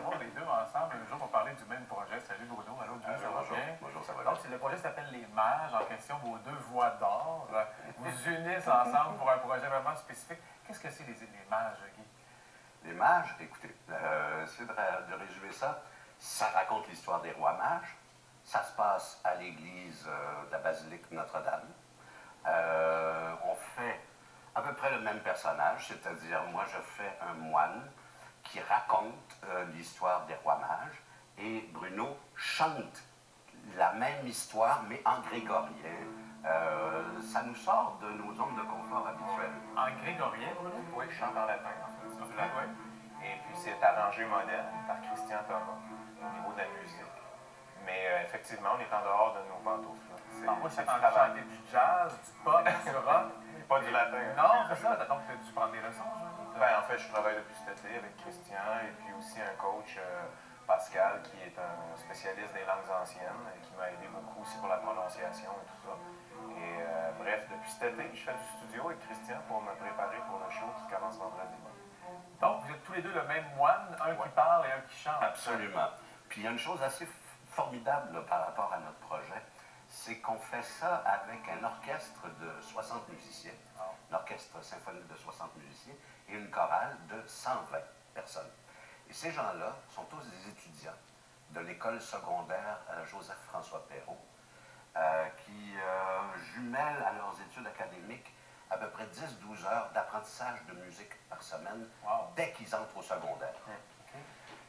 revoir les deux ensemble un jour pour parler du même projet. Salut Bruno, allô Bruno, ça va bien? Bonjour, ça va Donc, le projet s'appelle Les Mages, en question vos deux voix d'or. Vous unissez ensemble pour un projet vraiment spécifique. Qu'est-ce que c'est les Mages, Guy? Les Mages, écoutez, c'est de résumer ça. Ça raconte l'histoire des rois mages. Ça se passe à l'église de la basilique Notre-Dame. On fait à peu près le même personnage, c'est-à-dire moi je fais un moine qui raconte l'histoire des rois mages et Bruno chante la même histoire mais en grégorien. Ça nous sort de nos zones de confort habituelles. En grégorien, Bruno? Oui, je chante en latin, en fait. Du latin, oui. Et puis c'est arrangé moderne par Christian Thomas au niveau de la musique. Mais effectivement, on est en dehors de nos pantoufles. Moi, je t'entends chanter du jazz, du pop, du rock. Pas du latin. Non, c'est ça. Donc, tu as dû prendre des leçons, Ben, en fait, je travaille depuis cet été avec Christian et puis aussi un coach, Pascal, qui est un spécialiste des langues anciennes et qui m'a aidé beaucoup aussi pour la prononciation et tout ça. Et bref, depuis cet été, je fais du studio avec Christian pour me préparer pour le show qui commence vendredi. Donc, vous êtes tous les deux le même moine, un qui parle et un qui chante. Absolument. Puis il y a une chose assez formidable là, par rapport à notre projet, c'est qu'on fait ça avec un orchestre de 60 musiciens, un orchestre symphonique de 60 musiciens et une chorale de 120 personnes. Et ces gens-là sont tous des étudiants de l'école secondaire Joseph-François Perrault qui jumellent à leurs études académiques à peu près 10-12 heures d'apprentissage de musique par semaine dès qu'ils entrent au secondaire.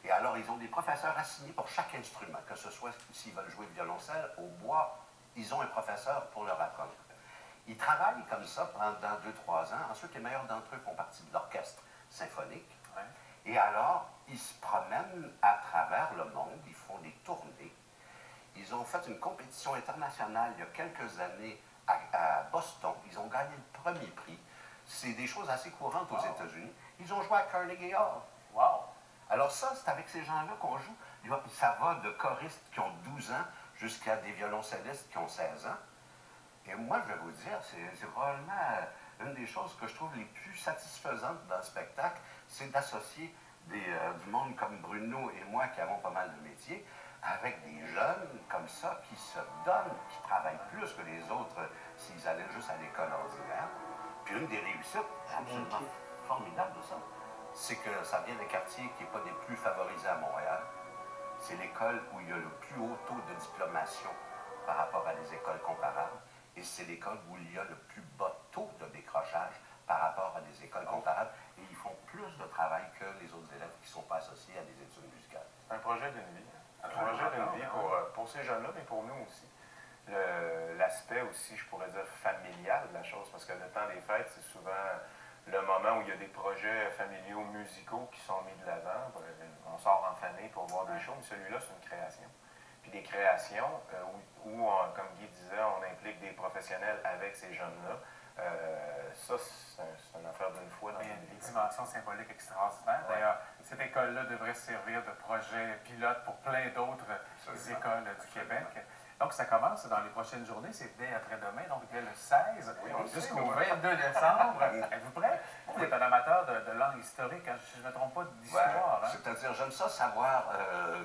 Et alors, ils ont des professeurs assignés pour chaque instrument, que ce soit s'ils veulent jouer violoncelle, au bois, ils ont un professeur pour leur apprendre. Ils travaillent comme ça pendant 2-3 ans. Ensuite, les meilleurs d'entre eux font partie de l'orchestre symphonique. Ouais. Et alors, ils se promènent à travers le monde, ils font des tournées. Ils ont fait une compétition internationale il y a quelques années à Boston. Ils ont gagné le premier prix. C'est des choses assez courantes aux États-Unis. Ils ont joué à Carnegie Hall. Wow! Alors ça, c'est avec ces gens-là qu'on joue. Ça va de choristes qui ont 12 ans jusqu'à des violoncellistes qui ont 16 ans. Et moi, je vais vous dire, c'est probablement une des choses que je trouve les plus satisfaisantes dans le spectacle, c'est d'associer du monde comme Bruno et moi qui avons pas mal de métiers, avec des jeunes comme ça qui se donnent, qui travaillent plus que les autres s'ils allaient juste à l'école ordinaire. Puis une des réussites absolument formidables de ça, c'est que ça vient d'un quartier qui n'est pas des plus favorisés à Montréal. C'est l'école où il y a le plus haut taux de diplomation par rapport à des écoles comparables. Et c'est l'école où il y a le plus bas taux de décrochage par rapport à des écoles comparables. Et ils font plus de travail que les autres élèves qui ne sont pas associés à des études musicales. C'est un projet d'une vie. Un projet d'une vie pour ces jeunes-là, mais pour nous aussi. L'aspect aussi, je pourrais dire, familial de la chose, parce que le temps des fêtes, c'est souvent le moment où il y a des projets familiaux musicaux qui sont mis de l'avant. On sort en famille pour voir des shows, mais celui-là, c'est une création. Puis des créations où comme Guy disait, on implique des professionnels avec ces jeunes-là. Ça, c'est une affaire d'une fois dans une vie. Une dimension symbolique extraordinaire. D'ailleurs, cette école-là devrait servir de projet pilote pour plein d'autres écoles du Québec. Donc, ça commence dans les prochaines journées, c'est dès après-demain, donc dès le 16 jusqu'au 22 décembre. Êtes-vous prêts? Vous êtes un amateur de langue historique, hein? Je ne me trompe pas d'histoire. C'est-à-dire, j'aime ça savoir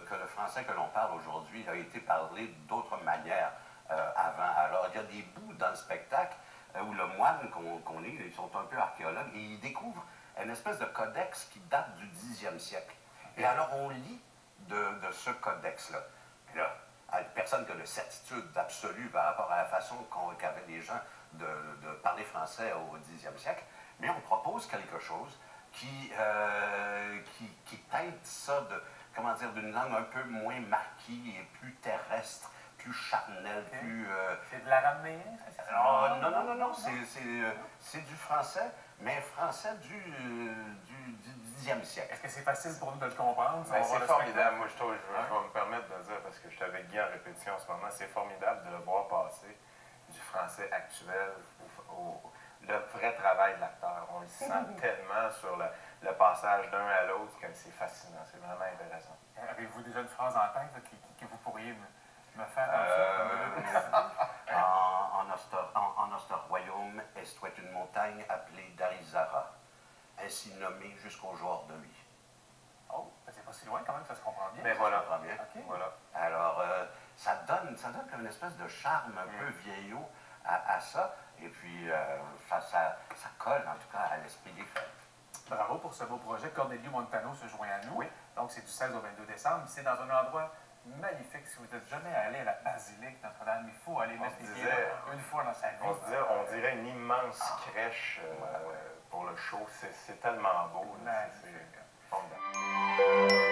que le français que l'on parle aujourd'hui a été parlé d'autres manières avant. Alors, il y a des bouts dans le spectacle où le moine qu'on est, ils sont un peu archéologues, et ils découvrent une espèce de codex qui date du 10e siècle. Et alors, on lit de ce codex-là. Puis là, personne n'a de certitude absolue par rapport à la façon qu'avaient les gens de parler français au 10e siècle, mais on propose quelque chose qui teinte ça d'une langue un peu moins marquée et plus terrestre, plus charnelle, plus... C'est de l'araméen, c'est ça? Non, c'est du français, mais français du 10e siècle. Est-ce que c'est facile pour nous de le comprendre? C'est formidable. Moi, je vais me permettre de le dire, parce que je suis avec Guy en répétition en ce moment, c'est formidable de le voir passer du français actuel le vrai travail de l'acteur. On le sent tellement sur le passage d'un à l'autre que c'est fascinant. C'est vraiment intéressant. Avez-vous déjà une phrase en tête que vous pourriez me faire en notre royaume est une montagne appelée Darizara, ainsi nommée jusqu'au jour de lui. Oh, c'est pas si loin, quand même, ça se comprend bien. Mais voilà. Ça va bien. OK. Voilà. Alors, ça donne comme une espèce de charme un peu vieillot à ça. Et puis, ça colle, en tout cas, à l'esprit des fêtes. Bravo pour ce beau projet. Cornelio Montano se joint à nous. Oui. Donc, c'est du 16 au 22 décembre. C'est dans un endroit magnifique. Si vous n'êtes jamais allé à la basilique Notre-Dame, il faut aller mettre les pieds là une fois dans sa vie. On dirait une immense crèche pour le show. C'est tellement beau. Magnifique. C'est formidable.